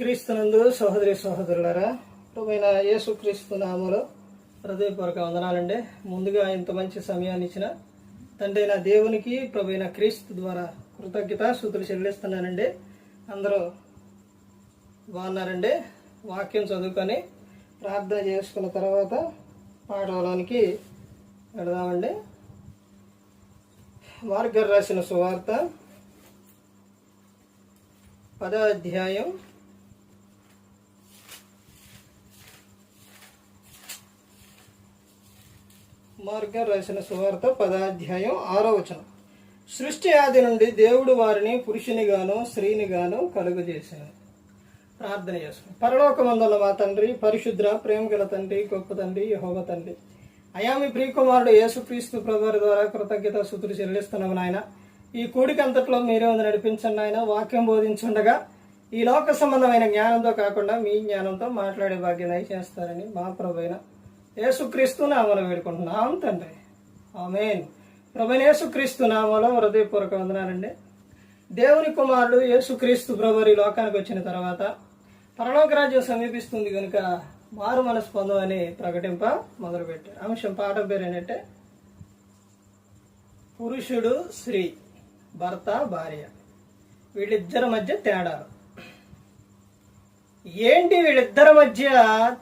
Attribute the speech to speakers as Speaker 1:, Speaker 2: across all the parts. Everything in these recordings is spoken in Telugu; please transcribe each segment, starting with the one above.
Speaker 1: క్రీస్తునందు సహోదరి సహోదరులారా, ప్రభువైన యేసుక్రీస్తు నామములో హృదయపూర్వక వందనాలండి. ముందుగా ఇంత మంచి సమయాన్ని ఇచ్చిన తండ్రి అయిన దేవునికి ప్రభువైన క్రీస్తు ద్వారా కృతజ్ఞతాస్తుతులు చెల్లిస్తున్నానండి. అందరూ బాగున్నారండి. వాక్యం చదువుకొని ప్రార్థన చేసుకున్న తర్వాత పాఠంలోనికి వెళదామండి. మార్క్ గారు రాసిన సువార్త 10వ అధ్యాయం 6వ వచనం. సృష్టి ఆది నుండి దేవుడు వారిని పురుషునిగాను స్త్రీనిగాను కలుగజేశాను. ప్రార్థన చేసుకుని, పరలోకమందున్న మా తండ్రి, పరిశుద్ర ప్రేమ గల తండ్రి, గొప్ప తండ్రి, యెహోవా తండ్రి, అయా మీ ప్రియకుమారుడు యేసుక్రీస్తు ప్రభువారి ద్వారా కృతజ్ఞతాస్తుతులు చెల్లిస్తున్నాము నాయన. ఈ కూడిక అంతట్లో మీరే ఉంది నడిపించండి నాయన. వాక్యం బోధించుండగా ఈ లోక సంబంధమైన జ్ఞానంతో కాకుండా మీ జ్ఞానంతో మాట్లాడే భాగ్యం దయచేస్తారని మా ప్రభువైన యేసుక్రీస్తు నామములో వేడుకుంటున్నాం తండ్రి, ఆమేన్. ప్రభువైన యేసుక్రీస్తు నామములో హృదయపూర్వక వందనాలండి. దేవుని కుమారుడు యేసుక్రీస్తు ప్రభువు ఈ లోకానికి వచ్చిన తర్వాత పరలోక రాజ్యం సమీపిస్తుంది కనుక మారు మనసు పొందమని ప్రకటింప మొదలుపెట్టారు. అంశం పాఠం పేరు ఏంటంటే పురుషుడు స్త్రీ, భర్త భార్య, వీళ్ళిద్దరి మధ్య తేడాలు ఏంటి? వీళ్ళిద్దరి మధ్య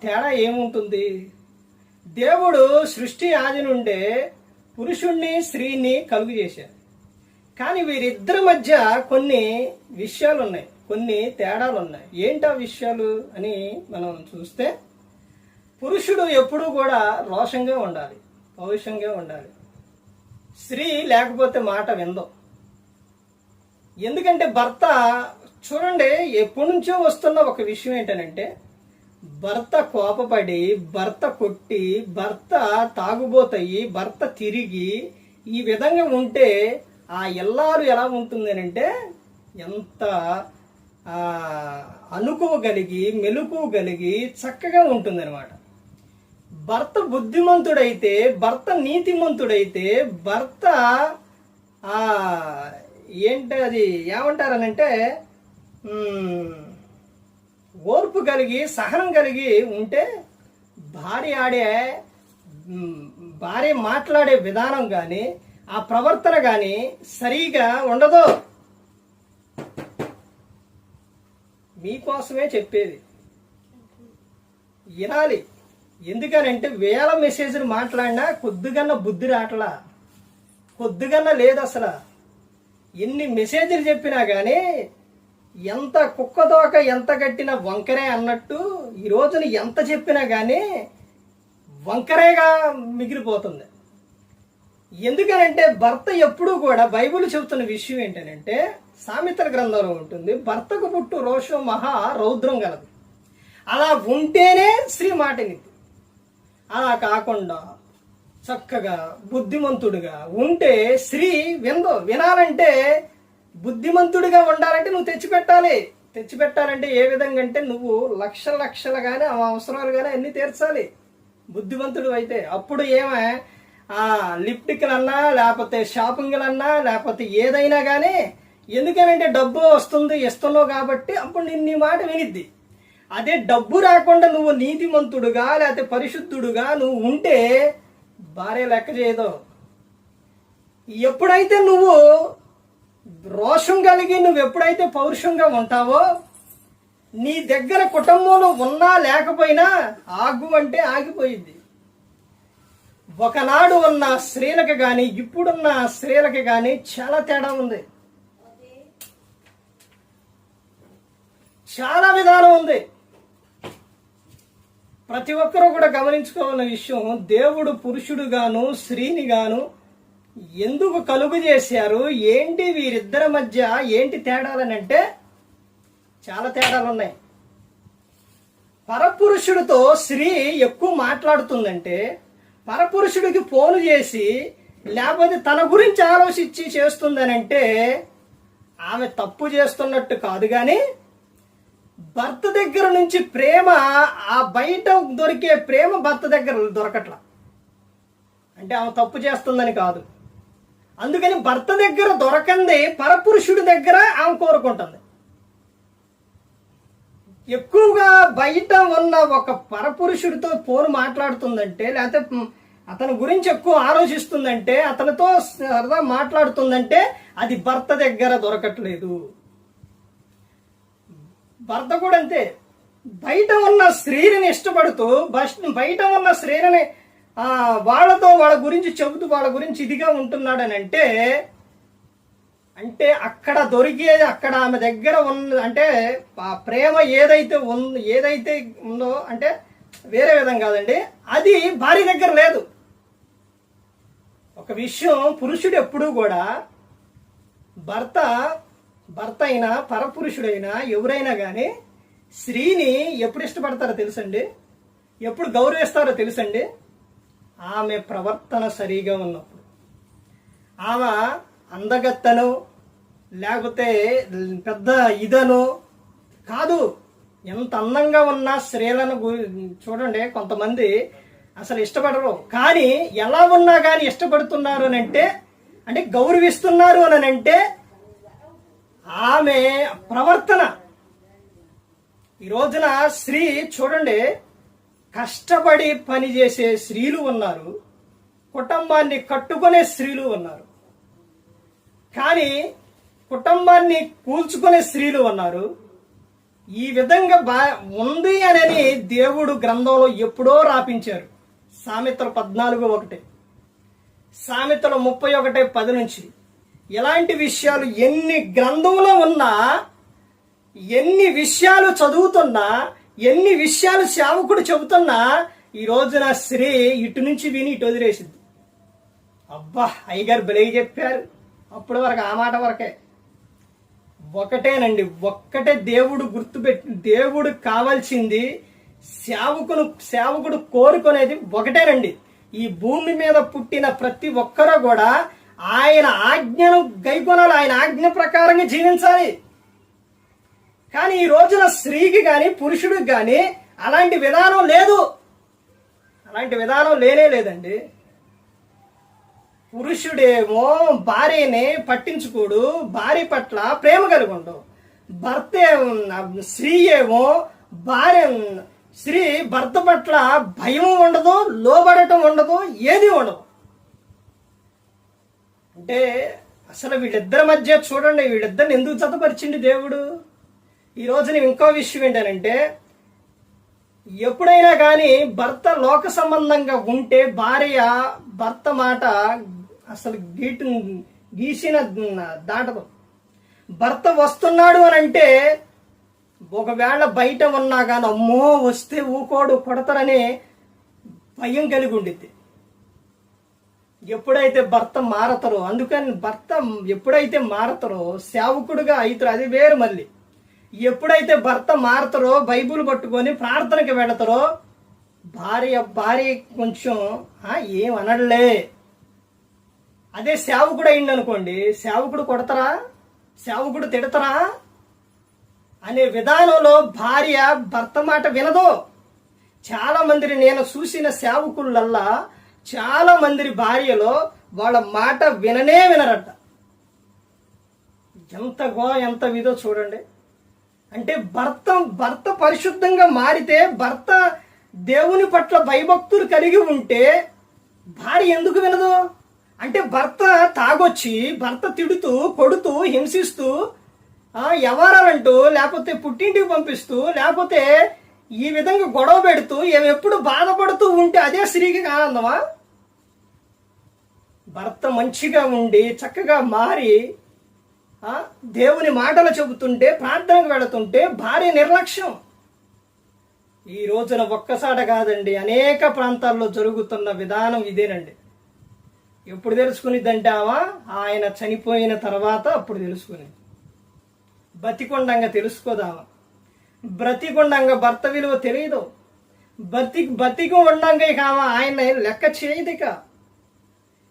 Speaker 1: తేడా ఏముంటుంది? దేవుడు సృష్టి ఆది నుండే పురుషుణ్ణి స్త్రీని కలుగు చేశారు. కానీ వీరిద్దరి మధ్య కొన్ని విషయాలు ఉన్నాయి, కొన్ని తేడాలు ఉన్నాయి. ఏంటా విషయాలు అని మనం చూస్తే, పురుషుడు ఎప్పుడూ కూడా రోషంగా ఉండాలి, పౌరుషంగా ఉండాలి. స్త్రీ లేకపోతే మాట విందో. ఎందుకంటే భర్త చూడండి, ఎప్పటి నుంచో వస్తున్న ఒక విషయం ఏంటనంటే, భర్త కోపపడి, భర్త కొట్టి, భర్త తాగుబోతయి, భర్త తిరిగి ఈ విధంగా ఉంటే ఆ ఇల్లాలు ఎలా ఉంటుంది అంటే ఎంత అనుకోగలిగి మెలుకోగలిగి చక్కగా ఉంటుంది అనమాట. భర్త బుద్ధిమంతుడైతే, భర్త నీతిమంతుడైతే, భర్త ఏంటి అది ఏమంటారనంటే ఓర్పు కలిగి సహనం కలిగి ఉంటే భార్య మాట్లాడే విధానం కానీ ఆ ప్రవర్తన కానీ సరిగా ఉండదు. మీకోసమే చెప్పేది, వినాలి. ఎందుకనంటే వేల మెసేజ్లు మాట్లాడినా కొద్దిగన్నా బుద్ధి రావట్లా, కొద్దిగన్నా లేదు అసలు. ఎన్ని మెసేజ్లు చెప్పినా కానీ ఎంత కుక్కదోక ఎంత కట్టిన వంకరే అన్నట్టు ఈ రోజున ఎంత చెప్పినా కానీ వంకరేగా మిగిలిపోతుంది. ఎందుకనంటే భర్త ఎప్పుడూ కూడా, బైబిల్ చెబుతున్న విషయం ఏంటంటే, సామెతల గ్రంథంలో ఉంటుంది, భర్తకు పుట్టు రోషం మహా రౌద్రం గలదు. అలా ఉంటేనే స్త్రీ మాటనిది. అలా కాకుండా చక్కగా బుద్ధిమంతుడిగా ఉంటే స్త్రీ వినాలంటే, బుద్ధిమంతుడిగా ఉండాలంటే నువ్వు తెచ్చిపెట్టాలంటే ఏ విధంగా అంటే, నువ్వు లక్షలు కానీ అవసరాలు కానీ అన్ని తీర్చాలి బుద్ధిమంతుడు అయితే. అప్పుడు లిప్టిక్లన్నా లేకపోతే షాపింగ్లన్నా లేకపోతే ఏదైనా కానీ, ఎందుకనంటే డబ్బు వస్తుంది ఇస్తున్నావు కాబట్టి అప్పుడు నీ మాట వినిద్ది. అదే డబ్బు రాకుండా నువ్వు నీతిమంతుడుగా లేకపోతే పరిశుద్ధుడుగా నువ్వు ఉంటే భార్య లెక్క చేయదు. ఎప్పుడైతే నువ్వు రోషం కలిగి నువ్వు ఎప్పుడైతే పౌరుషంగా ఉంటావో, నీ దగ్గర కుటుంబంలో ఉన్నా లేకపోయినా ఆగు అంటే ఆగిపోయింది. ఒకనాడు ఉన్న స్త్రీలకు కానీ ఇప్పుడున్న స్త్రీలకు కానీ చాలా తేడా ఉంది, చాలా విధానం ఉంది. ప్రతి ఒక్కరూ కూడా గమనించుకోవాలన్న విషయం, దేవుడు పురుషుడు గాను స్త్రీని గాను ఎందుకు కలుగు చేశారు? ఏంటి వీరిద్దరి మధ్య ఏంటి తేడాలనంటే చాలా తేడాలు ఉన్నాయి. పరపురుషుడితో స్త్రీ ఎక్కువ మాట్లాడుతుందంటే, పరపురుషుడికి ఫోన్ చేసి లేకపోతే తన గురించి ఆలోచించి చేస్తుందనంటే ఆమె తప్పు చేస్తున్నట్టు కాదు. కానీ భర్త దగ్గర నుంచి ప్రేమ, ఆ బయట దొరికే ప్రేమ భర్త దగ్గర దొరకట్లా అంటే ఆమె తప్పు చేస్తుందని కాదు. అందుకని భర్త దగ్గర దొరకంది పరపురుషుడి దగ్గర ఆమె కోరుకుంటుంది. ఎక్కువగా బయట ఉన్న ఒక పరపురుషుడితో ఫోన్ మాట్లాడుతుందంటే, లేకపోతే అతని గురించి ఎక్కువ ఆలోచిస్తుందంటే, అతనితో సరదా మాట్లాడుతుందంటే అది భర్త దగ్గర దొరకట్లేదు. భర్త కూడా అంతే, బయట ఉన్న స్త్రీని ఇష్టపడుతూ బయట ఉన్న స్త్రీలని వాళ్ళ గురించి చెబుతూ వాళ్ళ గురించి ఇదిగా ఉంటున్నాడని అంటే అక్కడ దొరికేది, అక్కడ ఆమె దగ్గర ఉన్న అంటే ఆ ప్రేమ ఏదైతే ఉందో అంటే వేరే విధం కాదండి, అది భార్య దగ్గర లేదు. ఒక విషయం, పురుషుడు ఎప్పుడూ కూడా భర్త అయినా పరపురుషుడైనా ఎవరైనా కానీ స్త్రీని ఎప్పుడు ఇష్టపడతారో తెలుసండి, ఎప్పుడు గౌరవిస్తారో తెలుసండి, ఆమె ప్రవర్తన సరిగా ఉన్నప్పుడు. ఆమె అందగత్తను లేకపోతే పెద్ద ఇదను కాదు, ఎంత అందంగా ఉన్న స్త్రీలను చూడండి, కొంతమంది అసలు ఇష్టపడరు, కానీ ఎలా ఉన్నా కానీ ఇష్టపడుతున్నారు అని అంటే గౌరవిస్తున్నారు అని అంటే ఆమె ప్రవర్తన. ఈ రోజున స్త్రీ చూడండి, కష్టపడి పనిచేసే స్త్రీలు ఉన్నారు, కుటుంబాన్ని కట్టుకునే స్త్రీలు ఉన్నారు, కానీ కుటుంబాన్ని కూల్చుకునే స్త్రీలు ఉన్నారు. ఈ విధంగా ఉంది అని దేవుడు గ్రంథంలో ఎప్పుడో రాపించారు. సామెతలు 14:1, సామెతలు 31:10 నుంచి. ఇలాంటి విషయాలు ఎన్ని గ్రంథంలో ఉన్నా, ఎన్ని విషయాలు చదువుతున్నా, ఎన్ని విషయాలు సేవకుడు చెబుతున్నా, ఈ రోజున స్త్రీ ఇటు నుంచి విని ఇటు వదిలేసింది. అబ్బా అయ్యగారు బలే చెప్పారు, అప్పటి వరకు ఆ మాట వరకే. ఒక్కటే దేవుడు గుర్తుపెట్టి, దేవుడు కావాల్సింది, సేవకుడు కోరుకునేది ఒకటేనండి. ఈ భూమి మీద పుట్టిన ప్రతి ఒక్కరూ కూడా ఆయన ఆజ్ఞను గైకొనాలి, ఆయన ఆజ్ఞ ప్రకారంగా జీవించాలి. కానీ ఈ రోజున స్త్రీకి కానీ పురుషుడికి కానీ అలాంటి విధానం లేదు, అలాంటి విధానం లేదండి. పురుషుడేమో భార్యని పట్టించుకోడు, భార్య పట్ల ప్రేమ కలిగి ఉండవు. స్త్రీ భర్త పట్ల భయం ఉండదు, లోబడటం ఉండదు, ఏది ఉండదు. అంటే అసలు వీళ్ళిద్దరి మధ్య చూడండి, వీళ్ళిద్దరిని ఎందుకు జతపరిచింది దేవుడు. ఈ రోజున ఇంకో విషయం ఏంటంటే, ఎప్పుడైనా కానీ భర్త లోక సంబంధంగా ఉంటే భార్య భర్త మాట అసలు గీసిన దాటదు. భర్త వస్తున్నాడు అని అంటే ఒకవేళ బయట ఉన్నా కానీ అమ్మో వస్తే ఊకోడు, కొడతారని భయం కలిగి ఉండిద్ది. ఎప్పుడైతే భర్త మారతారో, అందుకని భర్త ఎప్పుడైతే మారతారో సేవకుడుగా అవుతారో అది వేరు. మళ్ళీ ఎప్పుడైతే భర్త మారతారో, బైబుల్ పట్టుకొని ప్రార్థనకి వెళతారో, భార్య కొంచెం ఏమనడలే. అదే సేవకుడు అయింది అనుకోండి, సేవకుడు కొడతారా, సేవకుడు తిడతారా అనే విధానంలో భార్య భర్త మాట వినదు. చాలా మందిని నేను చూసిన సేవకులల్లా చాలా మంది భార్యలో వాళ్ళ మాట వినరట. ఎంత విధో చూడండి. అంటే భర్త పరిశుద్ధంగా మారితే, భర్త దేవుని పట్ల భయభక్తులు కలిగి ఉంటే భార్య ఎందుకు వినదు? అంటే భర్త తాగొచ్చి, భర్త తిడుతూ, కొడుతూ, హింసిస్తూ, ఎవరంటూ, లేకపోతే పుట్టింటికి పంపిస్తూ, లేకపోతే ఈ విధంగా గొడవ పెడుతూ, ఎప్పుడు బాధపడుతూ ఉంటే అదే స్త్రీకి ఆనందమా? భర్త మంచిగా ఉండి చక్కగా మారి దేవుని మాటలు చెబుతుంటే, ప్రార్థనకు వెళుతుంటే భార్య నిర్లక్ష్యం. ఈ రోజున ఒక్కసారి కాదండి, అనేక ప్రాంతాల్లో జరుగుతున్న విధానం ఇదేనండి. ఎప్పుడు తెలుసుకునిద్దంటే ఆయన చనిపోయిన తర్వాత అప్పుడు తెలుసుకునేది. బతికొండంగా తెలుసుకోదామా, బ్రతికొండంగా భర్త విలువ తెలియదు, బతికి ఉండంగా ఇక ఆయన లెక్క చేయదు. ఇక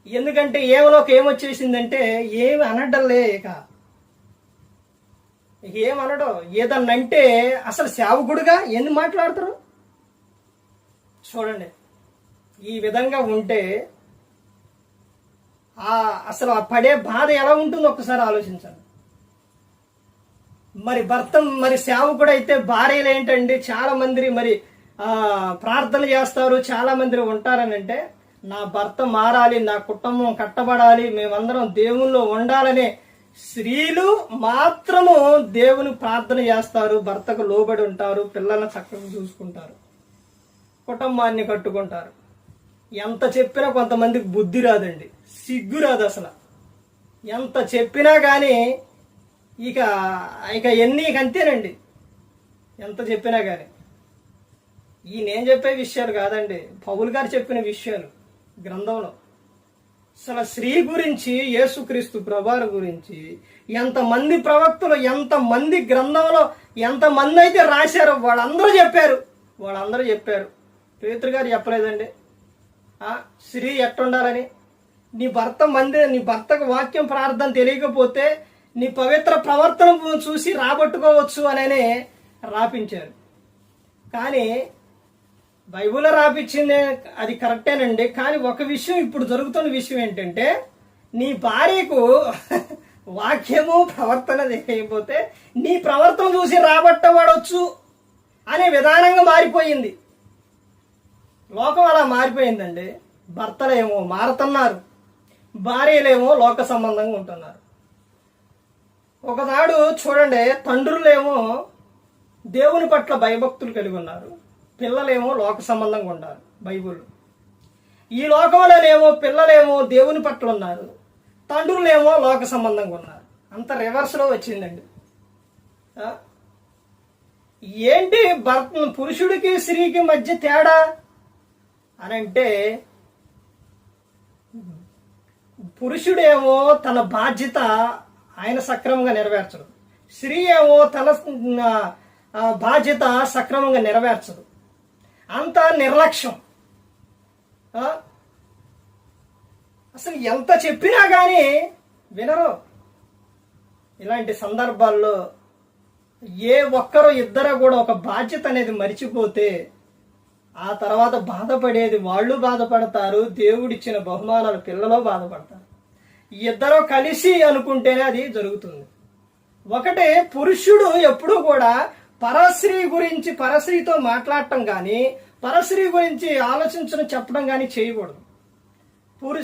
Speaker 1: ఎందుకంటే ఏమలోకి ఏమొచ్చేసిందంటే ఏమి అనడలే, ఇక ఏమనడం. ఏదన్నంటే అసలు సేవకుడుగా ఎందుకు మాట్లాడతారు చూడండి. ఈ విధంగా ఉంటే అసలు ఆ పడే బాధ ఎలా ఉంటుందో ఒక్కసారి ఆలోచించండి. మరి భర్త మరి సేవకుడు అయితే భార్యలు ఏంటండి చాలా మంది మరి ప్రార్థన చేస్తారు, చాలా మంది ఉంటారని అంటే నా భర్త మారాలి, నా కుటుంబం కట్టబడాలి, మేమందరం దేవుల్లో ఉండాలనే స్త్రీలు మాత్రము దేవుని ప్రార్థన చేస్తారు, భర్తకు లోబడి ఉంటారు, పిల్లల్ని చక్కగా చూసుకుంటారు, కుటుంబాన్ని కట్టుకుంటారు. ఎంత చెప్పినా కొంతమందికి బుద్ధి రాదండి, సిగ్గు రాదు అసలు. ఎంత చెప్పినా కానీ ఇక ఇక ఎన్ని అంతేనండి, ఎంత చెప్పినా కానీ. ఈ నేను చెప్పే విషయాలు కాదండి, పౌలు గారు చెప్పిన విషయాలు గ్రంథంలో. అసలు స్త్రీ గురించి, యేసుక్రీస్తు ప్రభువారి గురించి ఎంతమంది ప్రవక్తలు, ఎంతమంది గ్రంథంలో ఎంతమంది అయితే రాశారో వాళ్ళందరూ చెప్పారు. పేతురు గారు చెప్పలేదండి స్త్రీ ఎట్టుండాలని. నీ భర్తకు వాక్యం ప్రార్థన తెలియకపోతే నీ పవిత్ర ప్రవర్తన చూసి రాబట్టుకోవచ్చు అని రాపించారు. కానీ బైబిల్లో రాపించిందే అది కరెక్టేనండి. కానీ ఒక విషయం, ఇప్పుడు జరుగుతున్న విషయం ఏంటంటే నీ భార్యకు వాక్యము ప్రవర్తన తెలియకపోతే నీ ప్రవర్తన చూసి రాబట్టబడవచ్చు అనే విధానంగా మారిపోయింది. లోకం అలా మారిపోయిందండి. భర్తలేమో మారుతున్నారు, భార్యలేమో లోక సంబంధంగా ఉంటున్నారు. ఒకనాడు చూడండి, తండ్రులేమో దేవుని పట్ల భయభక్తులు కలిగి ఉన్నారు, పిల్లలేమో లోక సంబంధంగా ఉన్నారు. బైబుల్ ఈ లోకంలోనేమో పిల్లలేమో దేవుని పట్ల ఉన్నారు, తండ్రులేమో లోక సంబంధంగా ఉన్నారు. అంత రివర్స్లో వచ్చిందండి. ఏంటి పురుషుడికి స్త్రీకి మధ్య తేడా అని అంటే, పురుషుడేమో తన బాధ్యత ఆయన సక్రమంగా నెరవేర్చడు, స్త్రీ ఏమో తన బాధ్యత సక్రమంగా నెరవేర్చదు. అంత నిర్లక్ష్యం. అసలు ఎంత చెప్పినా కానీ వినరు. ఇలాంటి సందర్భాల్లో ఏ ఒక్కరో ఇద్దరు కూడా ఒక బాధ్యత అనేది మరిచిపోతే ఆ తర్వాత బాధపడేది వాళ్ళు బాధపడతారు, దేవుడిచ్చిన బహుమానాలు పిల్లలు బాధపడతారు. ఇద్దరు కలిసి అనుకుంటేనే అది జరుగుతుంది. ఒకటే, పురుషుడు ఎప్పుడూ కూడా పరస్త్రీ గురించి పరస్త్రీతో మాట్లాడటం కానీ, పరస్త్రీ గురించి ఆలోచించడం చెప్పడం కానీ చేయకూడదు.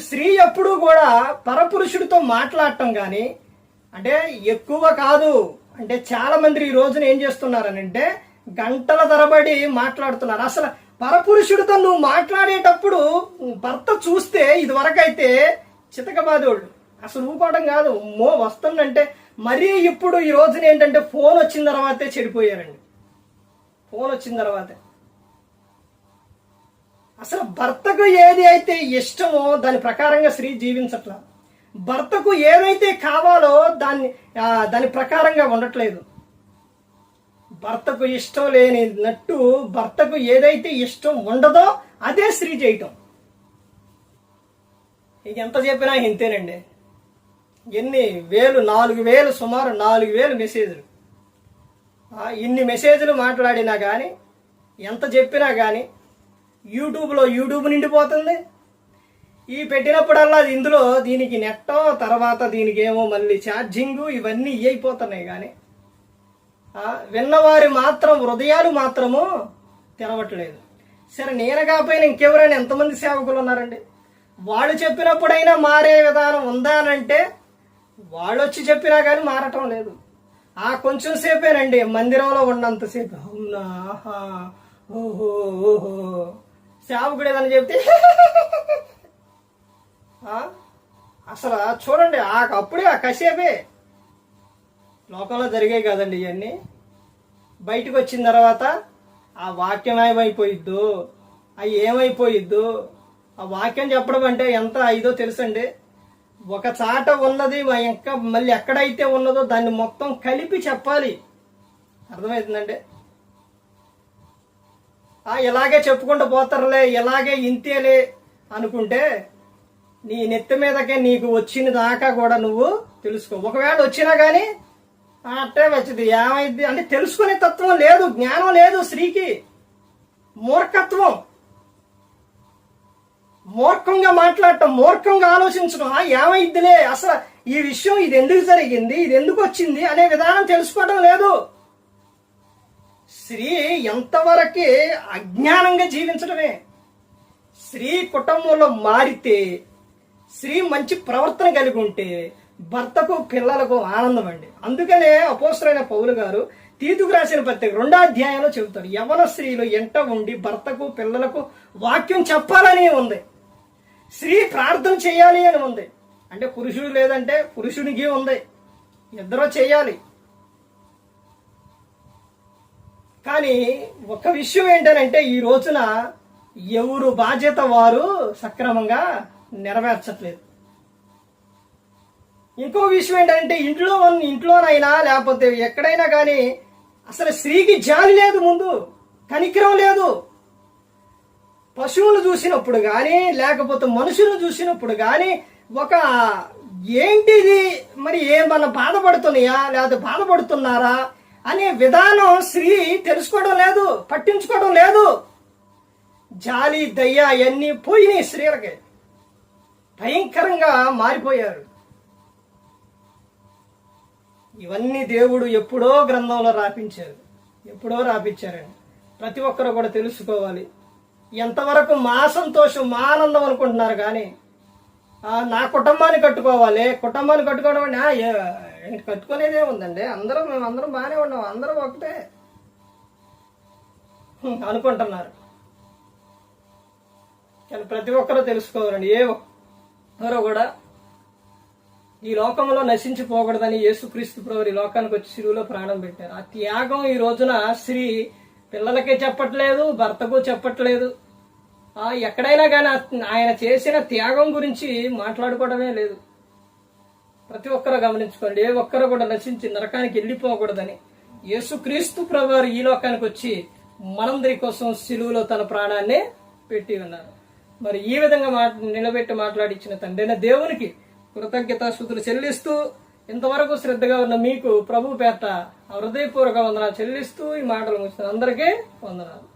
Speaker 1: స్త్రీ ఎప్పుడూ కూడా పరపురుషుడితో మాట్లాడటం కానీ, అంటే ఎక్కువ కాదు, అంటే చాలా మంది ఈ రోజున ఏం చేస్తున్నారనంటే గంటల తరబడి మాట్లాడుతున్నారు. అసలు పరపురుషుడితో నువ్వు మాట్లాడేటప్పుడు భర్త చూస్తే ఇదివరకైతే చితకబాదోళ్ళు, అసలు ఊకోవడం కాదు, వస్తుందంటే మరీ ఇప్పుడు ఈ రోజున ఏంటంటే ఫోన్ వచ్చిన తర్వాతే చెడిపోయారండి. ఫోన్ వచ్చిన తర్వాతే అసలు భర్తకు ఏది అయితే ఇష్టమో దాని ప్రకారంగా స్త్రీ జీవించట్లా. భర్తకు ఏదైతే కావాలో దాని ప్రకారంగా ఉండట్లేదు. భర్తకు ఇష్టం లేనినట్టు భర్తకు ఏదైతే ఇష్టం ఉండదో అదే స్త్రీ చేయటం. ఇక ఎంత చెప్పినా ఇంతేనండి. ఎన్ని వేలు, 4,000, సుమారు 4,000 మెసేజ్లు. ఇన్ని మెసేజ్లు మాట్లాడినా కానీ, ఎంత చెప్పినా కానీ యూట్యూబ్ నిండిపోతుంది. ఈ పెట్టినప్పుడల్లా ఇందులో దీనికి నెట్టో, తర్వాత దీనికి ఏమో మళ్ళీ ఛార్జింగు, ఇవన్నీ అయిపోతున్నాయి. కానీ విన్నవారి మాత్రం హృదయాలు మాత్రము తెరవట్లేదు. సరే, నేను కాకపోయినా ఇంకెవరైనా ఎంతమంది సేవకులు ఉన్నారండి? వాళ్ళు చెప్పినప్పుడైనా మారే విధానం ఉందా అనంటే వాళ్ళు వచ్చి చెప్పినా కానీ మారటం లేదు. కొంచెం సేపేనండి, మందిరంలో ఉన్నంతసేపు అవునా, ఓహో ఓహో. సేవకుడు ఏదని చెప్తే అసలు చూడండి, అప్పుడే కసేపే లోకంలో జరిగాయి కదండి ఇవన్నీ. బయటకు వచ్చిన తర్వాత ఆ వాక్యం ఏమైపోయిద్దో, ఏమైపోయిద్దో. ఆ వాక్యం చెప్పడం అంటే ఎంత ఇదో తెలుసండి. ఒక చాట ఉన్నది ఇంకా మళ్ళీ ఎక్కడైతే ఉన్నదో దాన్ని మొత్తం కలిపి చెప్పాలి. అర్థమవుతుందండి. ఇలాగే చెప్పుకుంటూ పోతారులే, ఇలాగే ఇంతేలే అనుకుంటే నీ నెత్తి మీదకే నీకు వచ్చిన దాకా కూడా నువ్వు తెలుసుకో. ఒకవేళ వచ్చినా కానీ అట్టే వచ్చింది ఏమైంది అంటే తెలుసుకునే తత్వం లేదు, జ్ఞానం లేదు స్త్రీకి, మూర్ఖత్వం. మూర్ఖంగా మాట్లాడటం, మూర్ఖంగా ఆలోచించడం. ఏమైద్దిలే, అసలు ఈ విషయం ఇది ఎందుకు జరిగింది, ఇది ఎందుకు వచ్చింది అనే విధానం తెలుసుకోవడం లేదు. స్త్రీ ఎంతవరకే అజ్ఞానంగా జీవించడమే. స్త్రీ కుటుంబంలో మారితే, స్త్రీ మంచి ప్రవర్తన కలిగి ఉంటే భర్తకు పిల్లలకు ఆనందం అండి. అందుకనే అపోస్తలుడైన పౌలు గారు తీతుకు రాసిన పత్రిక 2వ అధ్యాయంలో చెబుతారు, యవ్వన స్త్రీలు ఎంట ఉండి భర్తకు పిల్లలకు వాక్యం చెప్పాలని ఉంది. స్త్రీ ప్రార్థన చేయాలి అని ఉంది. అంటే పురుషుడు లేదంటే పురుషునికి ఉంది, ఇద్దరూ చేయాలి. కానీ ఒక విషయం ఏంటంటే ఈ రోజున ఎవరు బాధ్యత వారు సక్రమంగా నెరవేర్చట్లేదు. ఇంకో విషయం ఏంటంటే ఇంట్లోనైనా లేకపోతే ఎక్కడైనా కానీ అసలు స్త్రీకి జాలి లేదు, ముందు కనికరం లేదు. పశువులు చూసినప్పుడు కానీ లేకపోతే మనుషులను చూసినప్పుడు కానీ ఒక ఏంటిది మరి ఏమన్నా బాధపడుతున్నాయా లేకపోతే బాధపడుతున్నారా అనే విధానం స్త్రీ తెలుసుకోవడం లేదు, పట్టించుకోవడం లేదు. జాలి దయ్య అవన్నీ పోయినాయి. స్త్రీలకి భయంకరంగా మారిపోయారు. ఇవన్నీ దేవుడు ఎప్పుడో గ్రంథంలో రాపించారండి. ప్రతి ఒక్కరు కూడా తెలుసుకోవాలి. ఎంతవరకు మా సంతోషం, మా ఆనందం అనుకుంటున్నారు కానీ నా కుటుంబాన్ని కట్టుకోవాలి, కుటుంబాన్ని కట్టుకోవడం అంటే కట్టుకునేదే ఉందండి. మేమందరం బాగానే ఉన్నాం, అందరం ఒకటే అనుకుంటున్నారు. కానీ ప్రతి ఒక్కరూ తెలుసుకోవాలండి, ఏ ఒక్కరూ కూడా ఈ లోకంలో నశించిపోకూడదని యేసుక్రీస్తు ప్రభువు ఈ లోకానికి వచ్చి సిలువలో ప్రాణం పెట్టారు. ఆ త్యాగం ఈ రోజున స్త్రీ పిల్లలకే చెప్పట్లేదు, భర్తకు చెప్పట్లేదు. ఎక్కడైనా కానీ ఆయన చేసిన త్యాగం గురించి మాట్లాడుకోవడమే లేదు. ప్రతి ఒక్కరూ గమనించుకోండి, ఏ ఒక్కరు కూడా నశించి నరకానికి వెళ్ళిపోకూడదని యేసుక్రీస్తు ప్రభువు ఈ లోకానికి వచ్చి మనందరి కోసం సిలువలో తన ప్రాణాన్ని పెట్టి ఉన్నారు. మరి ఈ విధంగా నిలబెట్టి మాట్లాడిచ్చిన తండ్రైన దేవునికి కృతజ్ఞతాస్తుతులు చెల్లిస్తూ ఇంతవరకు శ్రద్ధగా ఉన్న మీకు ప్రభు పేట హృదయపూర్వక వందనాలు చెల్లిస్తూ ఈ మాటలు ముగిస్తున్న అందరికీ వందనాలు.